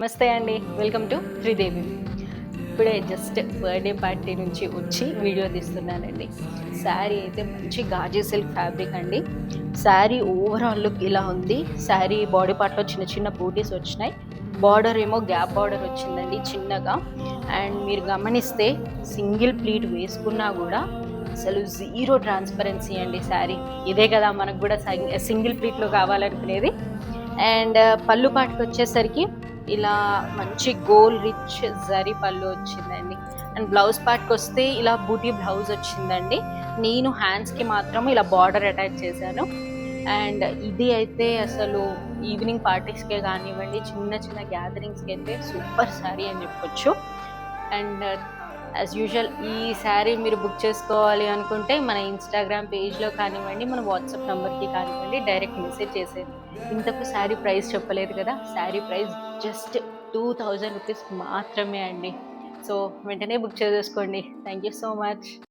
నమస్తే అండి, welcome to Sridevi. ఇప్పుడే జస్ట్ బర్త్డే పార్టీ నుంచి వచ్చి వీడియో తీస్తున్నానండి. శారీ అయితే మంచి గాజీ సిల్క్ ఫ్యాబ్రిక్ అండి. శారీ ఓవరాల్ లుక్ ఇలా ఉంది. శారీ బాడీ పార్ట్లో చిన్న చిన్న బూటీస్ వచ్చినాయి. బార్డర్ ఏమో గ్యాప్ బార్డర్ వచ్చిందండి చిన్నగా. అండ్ మీరు గమనిస్తే సింగిల్ ప్లీట్ వేసుకున్నా కూడా అసలు జీరో ట్రాన్స్పరెన్సీ అండి శారీ. ఇదే కదా మనకు కూడా సింగిల్ ప్లీట్లో కావాలనుకునేది. అండ్ పళ్ళు పాటుకు వచ్చేసరికి ఇలా మంచి గోల్ రిచ్ జరీ పళ్ళు వచ్చిందండి. అండ్ బ్లౌజ్ పార్ట్కి వస్తే ఇలా బూటీ బ్లౌజ్ వచ్చిందండి. నేను హ్యాండ్స్కి మాత్రం ఇలా బార్డర్ అటాచ్ చేశాను. అండ్ ఇది అయితే అసలు ఈవినింగ్ పార్టీస్కే కానివ్వండి, చిన్న చిన్న గ్యాదరింగ్స్కి అయితే సూపర్ శారీ అని చెప్పొచ్చు. అండ్ యాజ్ యూజువల్ ఈ శారీ మీరు బుక్ చేసుకోవాలి అనుకుంటే మన ఇన్స్టాగ్రామ్ పేజ్లో కానివ్వండి, మన వాట్సాప్ నెంబర్కి కానివ్వండి, డైరెక్ట్ మెసేజ్ చేసేది. ఇంతకు శారీ ప్రైస్ చెప్పలేదు కదా, శారీ ప్రైస్ జస్ట్ 2000 రూపీస్ మాత్రమే అండి. సో వెంటనే బుక్ చేసేసుకోండి. Thank you so much.